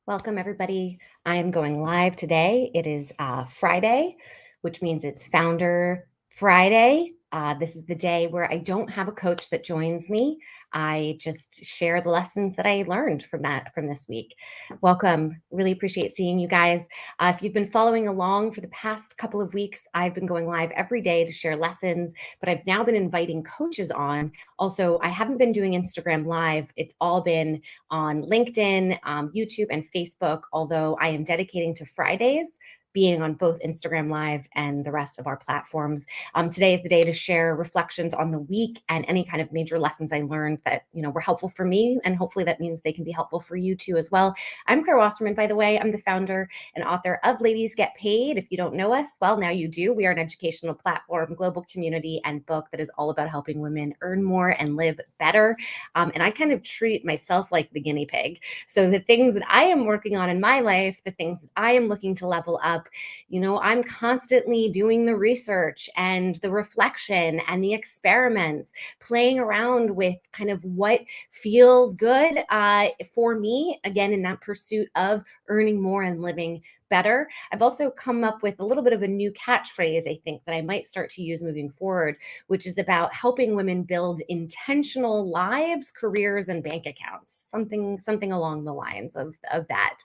Welcome, everybody. I am going live today. It is Friday, which means it's Founder Friday. This is the day where I don't have a coach that joins me. I just share the lessons that I learned from this week. Welcome. Really appreciate seeing you guys. If you've been following along for the past couple of weeks, I've been going live every day to share lessons, but I've now been inviting coaches on. Also, I haven't been doing Instagram Live. It's all been on LinkedIn, YouTube, and Facebook, although I am dedicating to Fridays being on both Instagram Live and the rest of our platforms. Today is the day to share reflections on the week and any kind of major lessons I learned that were helpful for me, and hopefully that means they can be helpful for you too as well. I'm Claire Wasserman, by the way. I'm the founder and author of Ladies Get Paid. If you don't know us, well, now you do. We are an educational platform, global community, and book that is all about helping women earn more and live better. And I kind of treat myself like the guinea pig. So the things that I am working on in my life, the things that I am looking to level up, I'm constantly doing the research and the reflection and the experiments, playing around with kind of what feels good for me, again, in that pursuit of earning more and living better. I've also come up with a little bit of a new catchphrase, I think, that I might start to use moving forward, which is about helping women build intentional lives, careers, and bank accounts, something along the lines of that.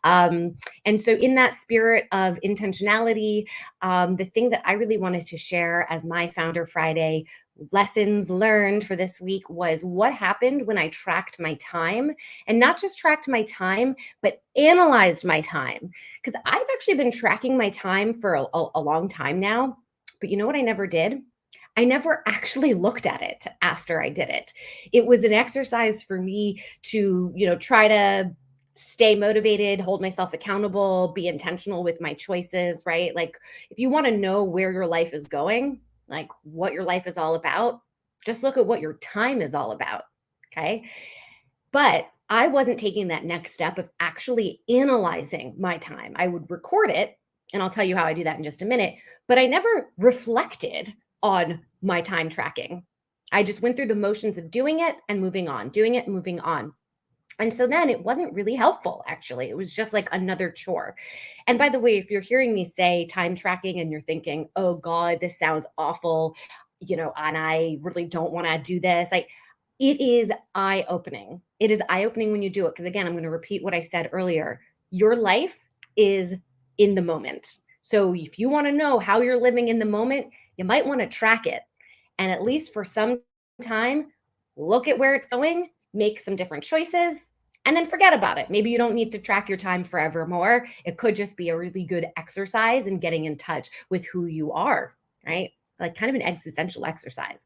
And so in that spirit of intentionality, the thing that I really wanted to share as my Founder Friday lessons learned for this week was what happened when I tracked my time, and not just tracked my time, but analyzed my time. Because I've actually been tracking my time for a long time now. But you know what I never did? I never actually looked at it after I did it. It was an exercise for me to, try to stay motivated, hold myself accountable, be intentional with my choices, right? Like, if you want to know where your life is going, like what your life is all about, just look at what your time is all about. Okay. But I wasn't taking that next step of actually analyzing my time. I would record it, and I'll tell you how I do that in just a minute, but I never reflected on my time tracking. I just went through the motions of doing it and moving on, doing it and moving on. And so then it wasn't really helpful, actually. It was just like another chore. And by the way, if you're hearing me say time tracking and you're thinking, oh God, this sounds awful, and I really don't want to do this, it is eye-opening. It is eye-opening when you do it. Because again, I'm going to repeat what I said earlier. Your life is in the moment. So if you want to know how you're living in the moment, you might want to track it. And at least for some time, look at where it's going, make some different choices, and then forget about it. Maybe you don't need to track your time forevermore. It could just be a really good exercise in getting in touch with who you are, right? Like kind of an existential exercise.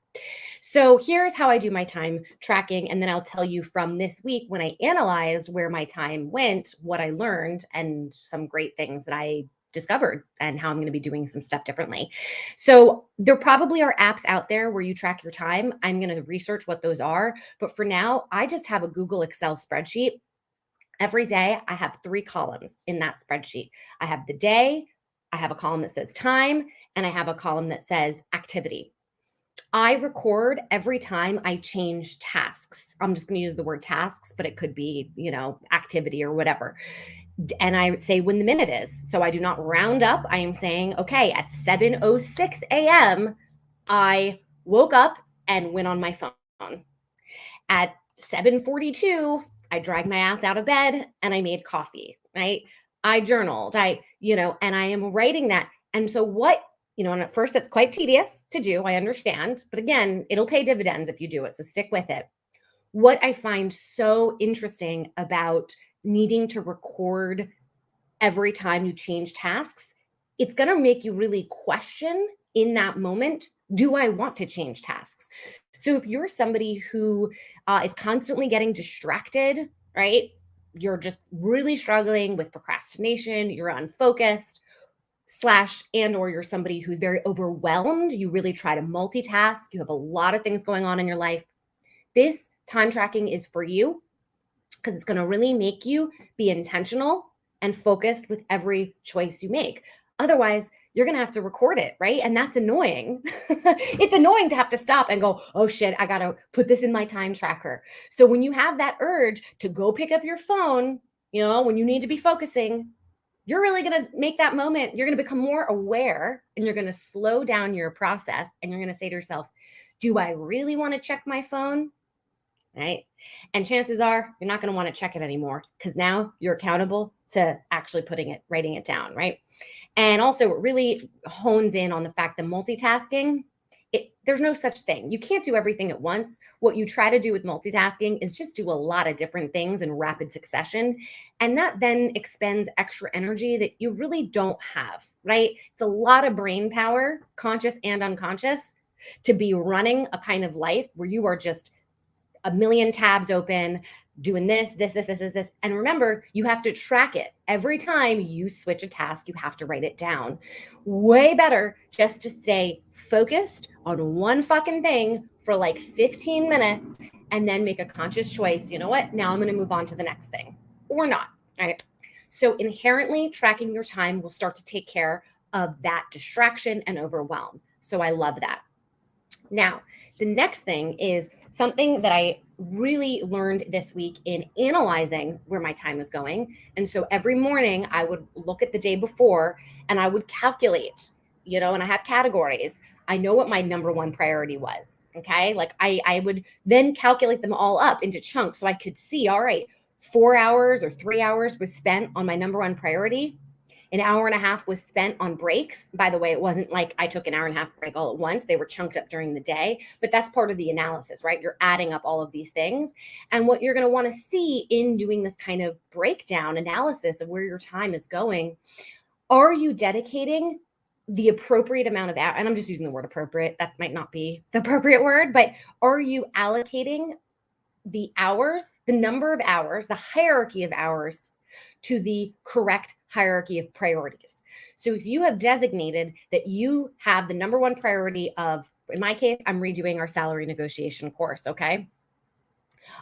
So here's how I do my time tracking. And then I'll tell you from this week when I analyzed where my time went, what I learned, and some great things that I discovered and how I'm going to be doing some stuff differently. So there probably are apps out there where you track your time. I'm going to research what those are. But for now, I just have a Google Excel spreadsheet. Every day, I have 3 columns in that spreadsheet. I have the day, I have a column that says time, and I have a column that says activity. I record every time I change tasks. I'm just going to use the word tasks, but it could be, activity or whatever. And I would say when the minute is. So I do not round up. I am saying, okay, at 7:06 a.m., I woke up and went on my phone. At 7:42, I dragged my ass out of bed and I made coffee, right? I journaled, and I am writing that. And so and at first that's quite tedious to do, I understand, but again, it'll pay dividends if you do it. So stick with it. What I find so interesting about needing to record every time you change tasks, it's going to make you really question in that moment, do I want to change tasks? So if you're somebody who is constantly getting distracted, right? You're just really struggling with procrastination, you're unfocused, or you're somebody who's very overwhelmed, you really try to multitask, you have a lot of things going on in your life, this time tracking is for you because it's going to really make you be intentional and focused with every choice you make. Otherwise, you're going to have to record it, right? And that's annoying. It's annoying to have to stop and go, oh shit, I got to put this in my time tracker. So when you have that urge to go pick up your phone, when you need to be focusing, you're really going to make that moment. You're going to become more aware, and you're going to slow down your process, and you're going to say to yourself, do I really want to check my phone? Right? And chances are you're not going to want to check it anymore, because now you're accountable to actually writing it down, right? And also, it really hones in on the fact that multitasking, there's no such thing. You can't do everything at once. What you try to do with multitasking is just do a lot of different things in rapid succession. And that then expends extra energy that you really don't have, right? It's a lot of brain power, conscious and unconscious, to be running a kind of life where you are just a million tabs open, doing this. And remember, you have to track it. Every time you switch a task, you have to write it down. Way better just to stay focused on one fucking thing for like 15 minutes and then make a conscious choice. You know what? Now I'm going to move on to the next thing, or not. All right. So inherently, tracking your time will start to take care of that distraction and overwhelm. So I love that. Now, the next thing is something that I really learned this week in analyzing where my time was going. And so every morning I would look at the day before and I would calculate, and I have categories. I know what my number one priority was. Okay. Like I would then calculate them all up into chunks so I could see, all right, 4 hours or 3 hours was spent on my number one priority. An hour and a half was spent on breaks. By the way, it wasn't like I took an hour and a half break all at once. They were chunked up during the day, but that's part of the analysis, right? You're adding up all of these things. And what you're going to want to see in doing this kind of breakdown analysis of where your time is going, are you dedicating the appropriate amount of hours? And I'm just using the word appropriate. That might not be the appropriate word, but are you allocating the hours, the number of hours, the hierarchy of hours to the correct hierarchy of priorities? So if you have designated that you have the number one priority of, in my case, I'm redoing our salary negotiation course, okay?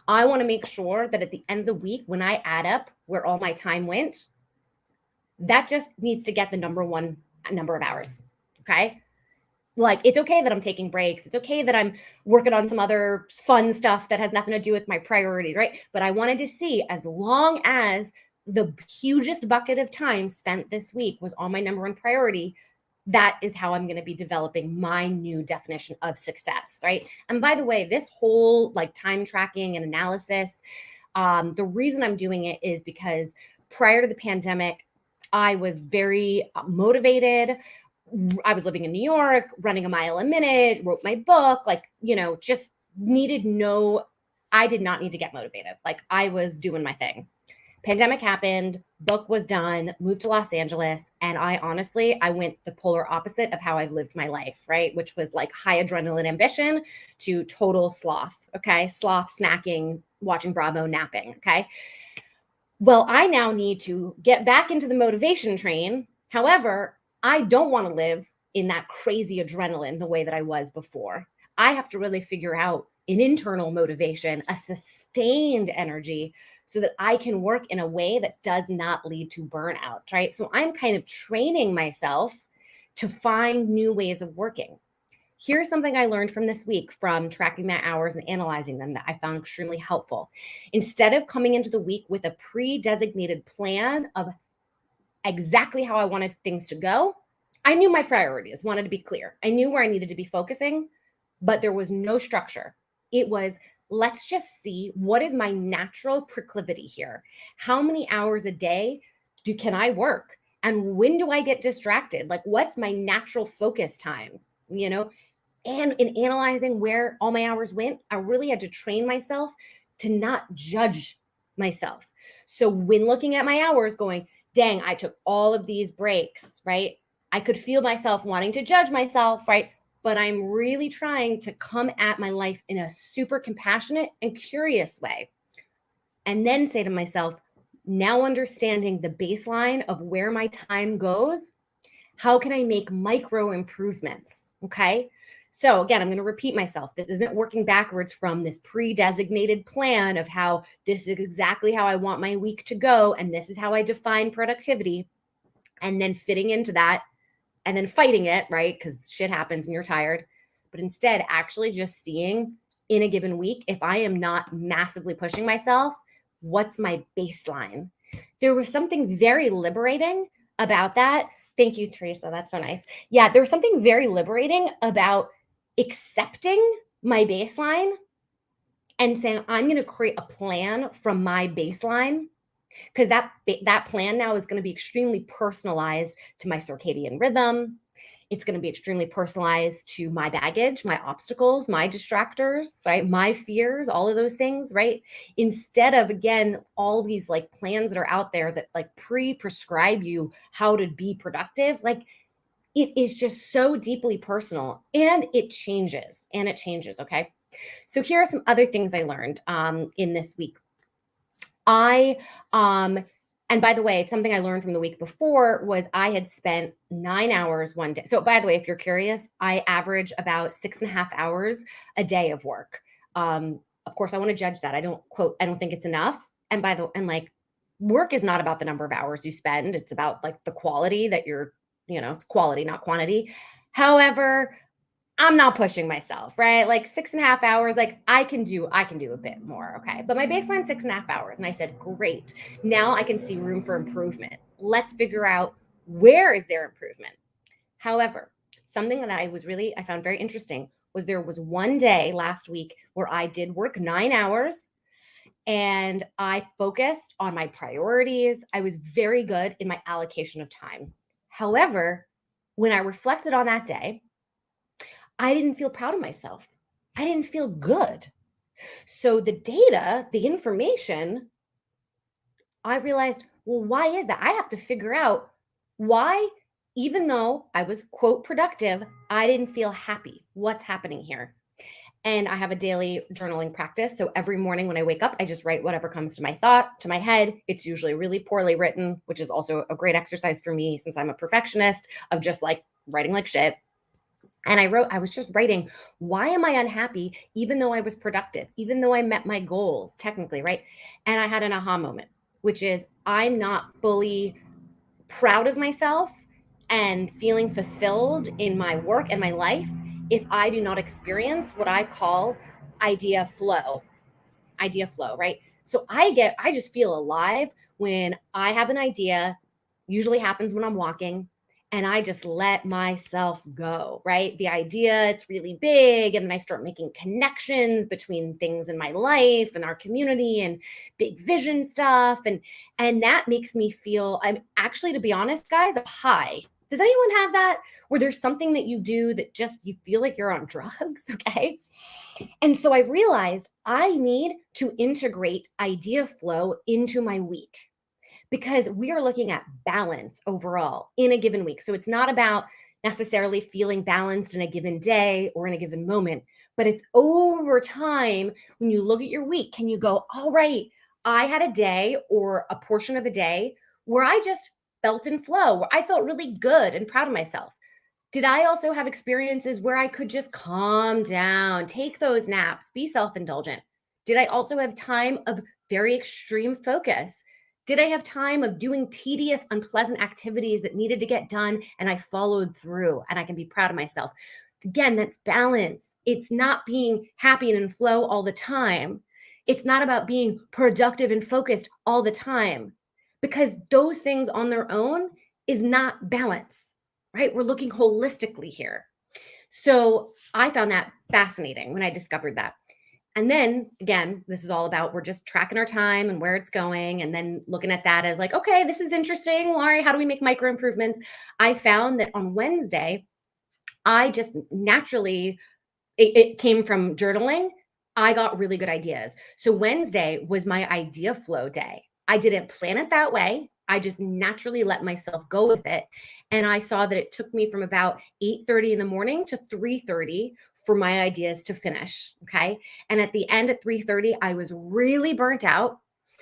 I want to make sure that at the end of the week, when I add up where all my time went, that just needs to get the number one number of hours, okay? Like, it's okay that I'm taking breaks. It's okay that I'm working on some other fun stuff that has nothing to do with my priorities, right? But I wanted to see, as long as the hugest bucket of time spent this week was on my number one priority, that is how I'm going to be developing my new definition of success, right? And by the way, this whole like time tracking and analysis, the reason I'm doing it is because prior to the pandemic, I was very motivated. I was living in New York, running a mile a minute, wrote my book, just I did not need to get motivated. Like, I was doing my thing. Pandemic happened, book was done, moved to Los Angeles. And I went the polar opposite of how I've lived my life, right? Which was like high adrenaline ambition to total sloth. Okay. Sloth, snacking, watching Bravo, napping. Okay. Well, I now need to get back into the motivation train. However, I don't want to live in that crazy adrenaline the way that I was before. I have to really figure out an internal motivation, a sustained energy, so that I can work in a way that does not lead to burnout, right? So I'm kind of training myself to find new ways of working. Here's something I learned from this week from tracking my hours and analyzing them that I found extremely helpful. Instead of coming into the week with a pre-designated plan of exactly how I wanted things to go, I knew my priorities, wanted to be clear. I knew where I needed to be focusing, but there was no structure. It was, let's just see, what is my natural proclivity here? How many hours a day can I work? And when do I get distracted? Like, what's my natural focus time? And in analyzing where all my hours went, I really had to train myself to not judge myself. So when looking at my hours going, dang, I took all of these breaks, right? I could feel myself wanting to judge myself, right? But I'm really trying to come at my life in a super compassionate and curious way. And then say to myself, now understanding the baseline of where my time goes, how can I make micro improvements? Okay. So again, I'm going to repeat myself. This isn't working backwards from this pre-designated plan of how this is exactly how I want my week to go. And this is how I define productivity. And then fitting into that and then fighting it, right? Because shit happens and you're tired. But instead, actually just seeing in a given week, if I am not massively pushing myself, what's my baseline? There was something very liberating about that. Thank you, Teresa. That's so nice. Yeah, there was something very liberating about accepting my baseline and saying, I'm going to create a plan from my baseline, because that plan now is going to be extremely personalized to my circadian rhythm. It's going to be extremely personalized to my baggage, my obstacles, my distractors, right? My fears, all of those things, right? Instead of, again, all these like plans that are out there that like pre-prescribe you how to be productive, like it is just so deeply personal, and it changes. Okay. So here are some other things I learned in this week. I and by the way, it's something I learned from the week before was I had spent 9 hours one day. So by the way, if you're curious, I average about 6.5 hours a day of work. Of course, I want to judge that. I don't think it's enough. And like work is not about the number of hours you spend. It's about like the quality that it's quality, not quantity. However, I'm not pushing myself, right? Like 6.5 hours, like I can do a bit more. Okay. But my baseline 6.5 hours. And I said, great. Now I can see room for improvement. Let's figure out where is there improvement. However, something that I found very interesting was there was one day last week where I did work 9 hours and I focused on my priorities. I was very good in my allocation of time. However, when I reflected on that day, I didn't feel proud of myself. I didn't feel good. So the data, the information, I realized, well, why is that? I have to figure out why, even though I was, quote, productive, I didn't feel happy. What's happening here? And I have a daily journaling practice. So every morning when I wake up, I just write whatever comes to my head. It's usually really poorly written, which is also a great exercise for me since I'm a perfectionist of just like writing like shit. And I was just writing, why am I unhappy, even though I was productive, even though I met my goals technically, right? And I had an aha moment, which is I'm not fully proud of myself and feeling fulfilled in my work and my life if I do not experience what I call idea flow. Idea flow, right? So I just feel alive when I have an idea, usually happens when I'm walking, and I just let myself go, right? The idea, it's really big, and then I start making connections between things in my life and our community and big vision stuff, and that makes me feel, I'm actually, to be honest, guys, a high. Does anyone have that where there's something that you do that just you feel like you're on drugs? Okay. And so I realized I need to integrate idea flow into my week because we are looking at balance overall in a given week. So it's not about necessarily feeling balanced in a given day or in a given moment, but it's over time. When you look at your week, can you go, all right, I had a day or a portion of a day where I just felt in flow, where I felt really good and proud of myself. Did I also have experiences where I could just calm down, take those naps, be self indulgent? Did I also have time of very extreme focus? Did I have time of doing tedious, unpleasant activities that needed to get done and I followed through and I can be proud of myself? Again, that's balance. It's not being happy and in flow all the time. It's not about being productive and focused all the time because those things on their own is not balance, right? We're looking holistically here. So I found that fascinating when I discovered that. And then again, this is all about we're just tracking our time and where it's going, and then looking at that as like, okay, this is interesting. All right, how do we make micro improvements? I found that on Wednesday, I just naturally, it came from journaling. I got really good ideas. So Wednesday was my idea flow day. I didn't plan it that way. I just naturally let myself go with it. And I saw that it took me from about 8:30 in the morning to 3:30 for my ideas to finish. Okay. And at the end at 3:30, I was really burnt out.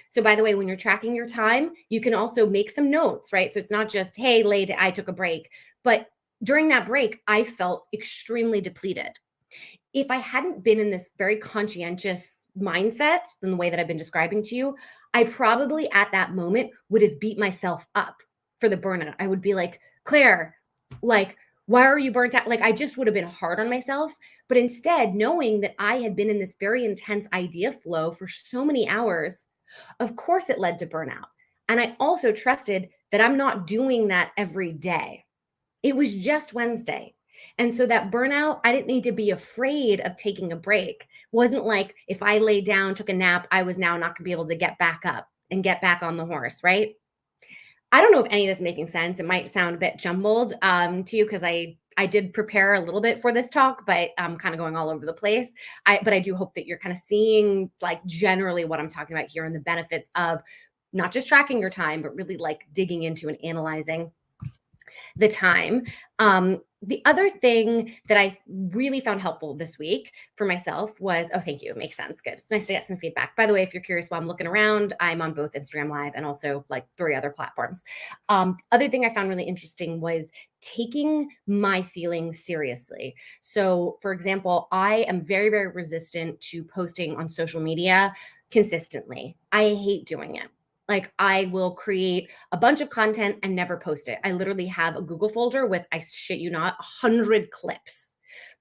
So by the way, when you're tracking your time, you can also make some notes, right? So it's not just, hey, late, I took a break. But during that break, I felt extremely depleted. If I hadn't been in this very conscientious mindset in the way that I've been describing to you, I probably at that moment would have beat myself up for the burnout. I would be like, Claire, like, why are you burnt out? Like, I just would have been hard on myself. But instead, knowing that I had been in this very intense idea flow for so many hours, of course it led to burnout. And I also trusted that I'm not doing that every day. It was just Wednesday. And so that burnout, I didn't need to be afraid of taking a break. It wasn't like if I laid down, took a nap, I was now not going to be able to get back up and get back on the horse, right? I don't know if any of this is making sense. It might sound a bit jumbled to you because I did prepare a little bit for this talk, but I'm kind of going all over the place. But I do hope that you're kind of seeing like generally what I'm talking about here and the benefits of not just tracking your time, but really like digging into and analyzing the time. The other thing that I really found helpful this week for myself was, oh, thank you. It makes sense. Good. It's nice to get some feedback. By the way, if you're curious while I'm looking around, I'm on both Instagram Live and also like 3 other platforms. Other thing I found really interesting was taking my feelings seriously. So, for example, I am very, very resistant to posting on social media consistently. I hate doing it. Like I will create a bunch of content and never post it. I literally have a Google folder with, I shit you not, 100 clips,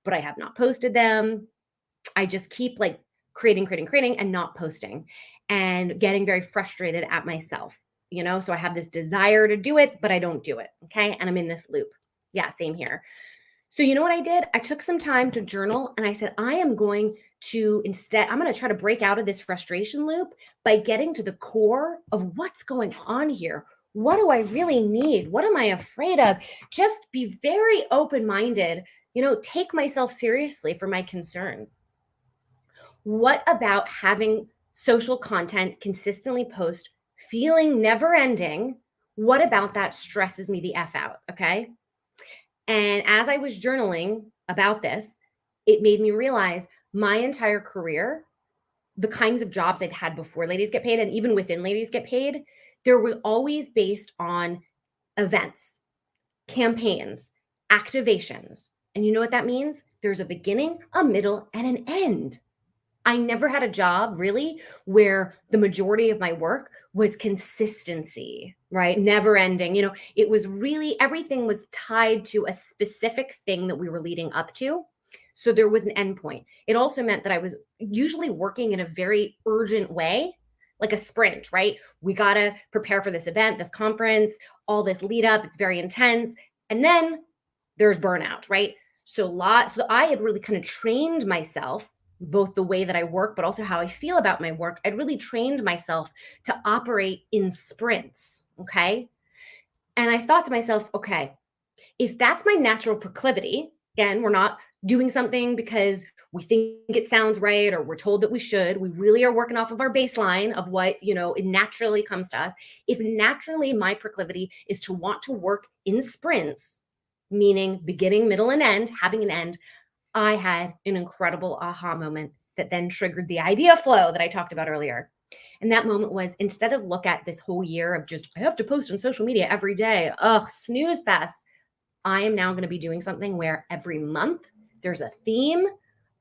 but I have not posted them. I just keep like creating and not posting and getting very frustrated at myself, you know? So I have this desire to do it, but I don't do it. Okay. And I'm in this loop. Yeah, same here. So you know what I did? I took some time to journal and I said, I'm going to try to break out of this frustration loop by getting to the core of what's going on here. What do I really need? What am I afraid of? Just be very open-minded, take myself seriously for my concerns. What about having social content consistently post, feeling never ending? What about that stresses me the F out? Okay. And as I was journaling about this, it made me realize my entire career, the kinds of jobs I've had before Ladies Get Paid and even within Ladies Get Paid, there were always based on events, campaigns, activations. And you know what that means? There's a beginning, a middle, and an end. I never had a job really where the majority of my work was consistency, right? Never ending. It was really everything was tied to a specific thing that we were leading up to. So there was an end point. It also meant that I was usually working in a very urgent way, like a sprint, right? We got to prepare for this event, this conference, all this lead up. It's very intense. And then there's burnout, right? So I had really kind of trained myself both the way that I work, but also how I feel about my work. I'd really trained myself to operate in sprints. Okay. And I thought to myself, okay, if that's my natural proclivity, again, we're not doing something because we think it sounds right or we're told that we should. We really are working off of our baseline of what, it naturally comes to us. If naturally my proclivity is to want to work in sprints, meaning beginning, middle, and end, having an end, I had an incredible aha moment that then triggered the idea flow that I talked about earlier. And that moment was instead of look at this whole year of just, I have to post on social media every day. Ugh, snooze fest. I am now going to be doing something where every month there's a theme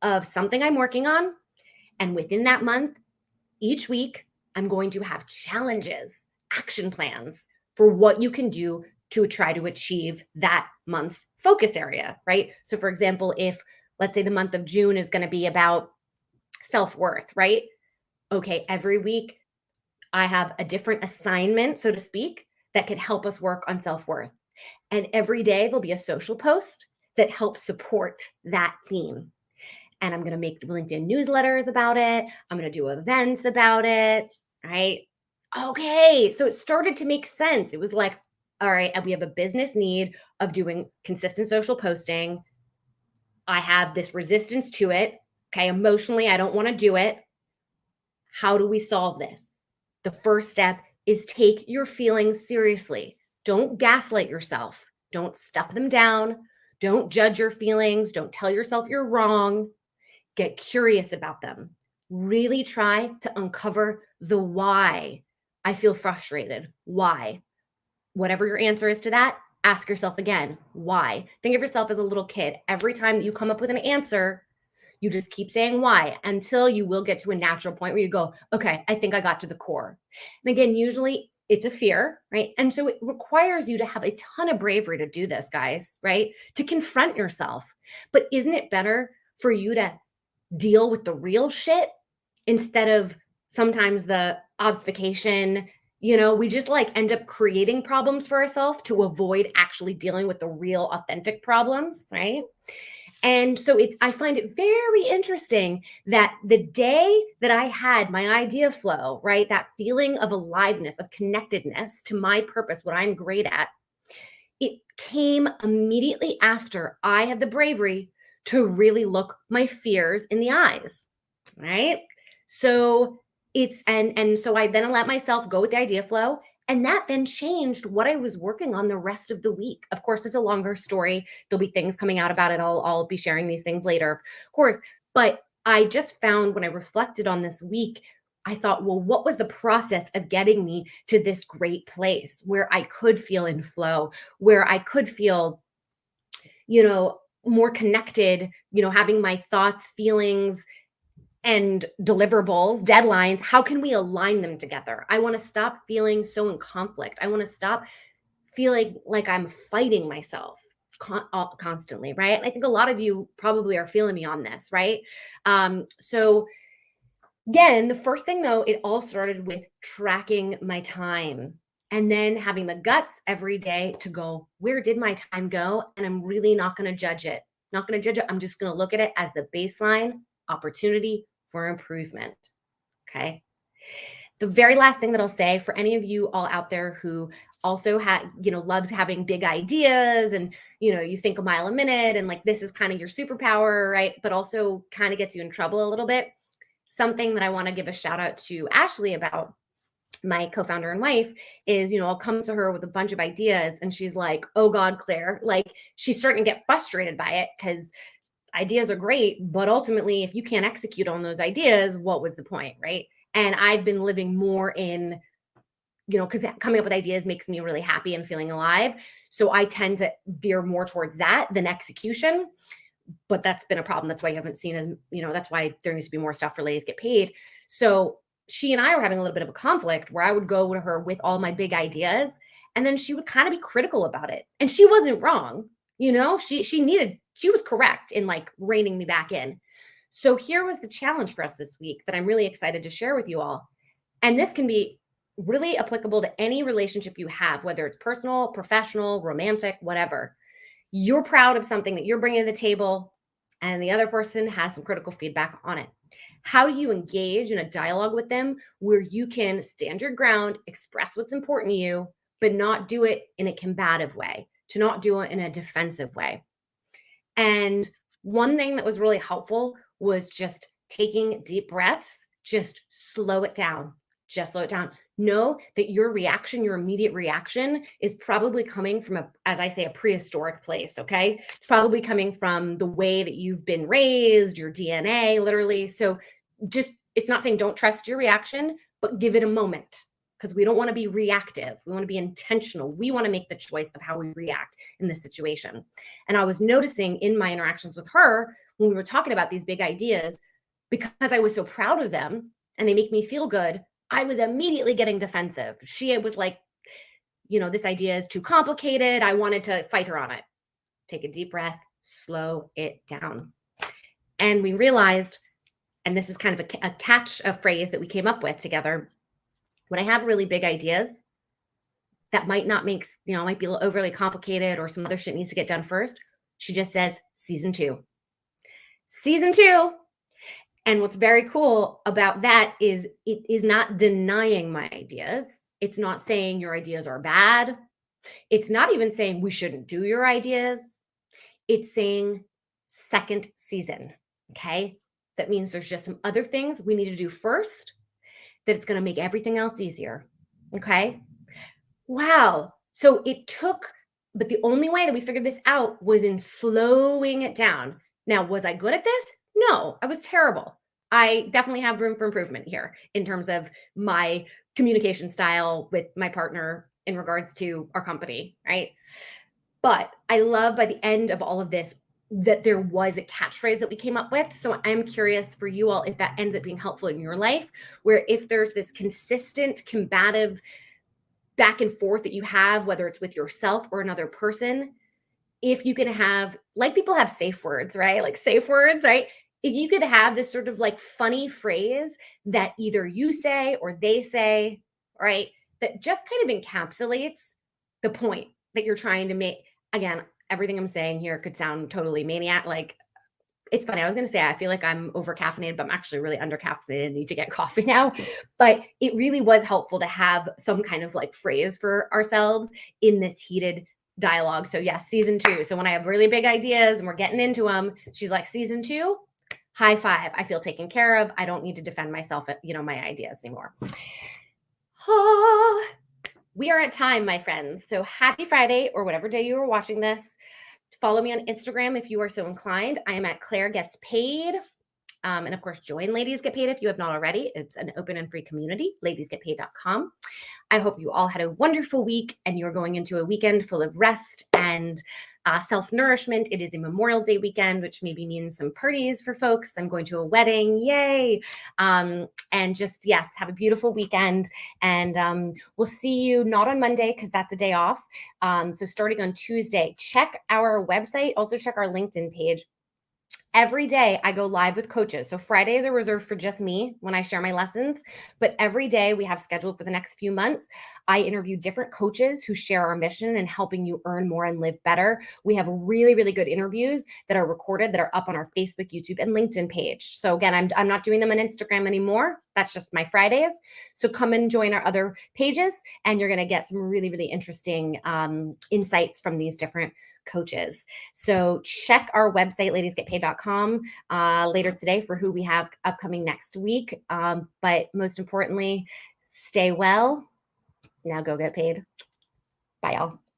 of something I'm working on. And within that month, each week, I'm going to have challenges, action plans for what you can do to try to achieve that month's focus area, right? So for example, if let's say the month of June is going to be about self-worth, right? Okay, every week I have a different assignment, so to speak, that can help us work on self-worth. And every day there'll be a social post that helps support that theme. And I'm going to make LinkedIn newsletters about it. I'm going to do events about it, right? Okay, so it started to make sense. It was like, all right, we have a business need of doing consistent social posting. I have this resistance to it. Okay, emotionally, I don't want to do it. How do we solve this? The first step is take your feelings seriously. Don't gaslight yourself. Don't stuff them down. Don't judge your feelings. Don't tell yourself you're wrong. Get curious about them. Really try to uncover the why I feel frustrated. Why? Whatever your answer is to that, ask yourself again, why? Think of yourself as a little kid. Every time that you come up with an answer, you just keep saying why until you will get to a natural point where you go, okay, I think I got to the core. And again, usually it's a fear, right? And so it requires you to have a ton of bravery to do this, guys, right? To confront yourself. But isn't it better for you to deal with the real shit instead of sometimes the obfuscation, We just like end up creating problems for ourselves to avoid actually dealing with the real authentic problems, right? And so I find it very interesting that the day that I had my idea flow, right, that feeling of aliveness, of connectedness to my purpose, what I'm great at, it came immediately after I had the bravery to really look my fears in the eyes, right? So and so I then let myself go with the idea flow, and that then changed what I was working on the rest of the week. Of course, it's a longer story. There'll be things coming out about it. I'll be sharing these things later, of course. But I just found when I reflected on this week, I thought, well, what was the process of getting me to this great place where I could feel in flow, where I could feel, more connected, having my thoughts, feelings, and deliverables, deadlines, how can we align them together? I want to stop feeling so in conflict. I want to stop feeling like I'm fighting myself constantly, right? I think a lot of you probably are feeling me on this, right? So again, the first thing though, it all started with tracking my time and then having the guts every day to go, where did my time go? And I'm really not going to judge it. Not going to judge it. I'm just going to look at it as the baseline opportunity for improvement. Okay. The very last thing that I'll say for any of you all out there who also loves having big ideas and, you think a mile a minute and like this is kind of your superpower, right? But also kind of gets you in trouble a little bit. Something that I want to give a shout out to Ashley about, my co-founder and wife, is, I'll come to her with a bunch of ideas and she's like, oh God, Claire, like she's starting to get frustrated by it because ideas are great, but ultimately, if you can't execute on those ideas, what was the point, right? And I've been living more in, because coming up with ideas makes me really happy and feeling alive. So I tend to veer more towards that than execution. But that's been a problem. That's why you haven't seen, that's why there needs to be more stuff for ladies get paid. So she and I were having a little bit of a conflict where I would go to her with all my big ideas and then she would kind of be critical about it. And she wasn't wrong. She was correct in like reining me back in. So here was the challenge for us this week that I'm really excited to share with you all. And this can be really applicable to any relationship you have, whether it's personal, professional, romantic, whatever. You're proud of something that you're bringing to the table and the other person has some critical feedback on it. How do you engage in a dialogue with them where you can stand your ground, express what's important to you, but not do it in a combative way, to not do it in a defensive way? And one thing that was really helpful was just taking deep breaths, just slow it down, just slow it down. Know that your reaction, your immediate reaction is probably coming from as I say, a prehistoric place. Okay. It's probably coming from the way that you've been raised, your DNA, literally. So it's not saying don't trust your reaction, but give it a moment because we don't want to be reactive. We want to be intentional. We want to make the choice of how we react in this situation. And I was noticing in my interactions with her when we were talking about these big ideas, because I was so proud of them and they make me feel good, I was immediately getting defensive. She was like, this idea is too complicated. I wanted to fight her on it. Take a deep breath, slow it down. And we realized, and this is kind of a catch, a phrase that we came up with together. When I have really big ideas that might not make, might be overly complicated or some other shit needs to get done first, she just says, season 2. Season 2. And what's very cool about that is it is not denying my ideas. It's not saying your ideas are bad. It's not even saying we shouldn't do your ideas. It's saying second season. Okay. That means there's just some other things we need to do first that it's going to make everything else easier. Okay. Wow. So but the only way that we figured this out was in slowing it down. Now, was I good at this? No, I was terrible. I definitely have room for improvement here in terms of my communication style with my partner in regards to our company, right? But I love by the end of all of this that there was a catchphrase that we came up with. So I'm curious for you all if that ends up being helpful in your life, where if there's this consistent combative back and forth that you have, whether it's with yourself or another person, if you can have, like people have safe words, right? Like safe words, right? If you could have this sort of like funny phrase that either you say or they say, right? that just kind of encapsulates the point that you're trying to make. Again, everything I'm saying here could sound totally maniac. Like, it's funny. I was going to say, I feel like I'm over caffeinated, but I'm actually really under caffeinated and need to get coffee now. But it really was helpful to have some kind of like phrase for ourselves in this heated dialogue. So yes, season 2. So when I have really big ideas and we're getting into them, she's like, season 2, high five. I feel taken care of. I don't need to defend myself at, my ideas anymore. We are at time, my friends. So happy Friday, or whatever day you are watching this. Follow me on Instagram if you are so inclined. I am at Claire Gets Paid. And of course, join Ladies Get Paid if you have not already. It's an open and free community, ladiesgetpaid.com. I hope you all had a wonderful week and you're going into a weekend full of rest and self-nourishment. It is a Memorial Day weekend, which maybe means some parties for folks. I'm going to a wedding. Yay. And just, yes, have a beautiful weekend. And we'll see you not on Monday because that's a day off. So starting on Tuesday, check our website. Also check our LinkedIn page. Every day I go live with coaches. So Fridays are reserved for just me when I share my lessons, but every day we have scheduled for the next few months, I interview different coaches who share our mission and helping you earn more and live better. We have really, really good interviews that are recorded that are up on our Facebook, YouTube, and LinkedIn page. So again, I'm not doing them on Instagram anymore. That's just my Fridays. So come and join our other pages and you're going to get some really, really interesting insights from these different coaches. So check our website, ladiesgetpaid.com, later today for who we have upcoming next week. But most importantly, stay well. Now go get paid. Bye, y'all.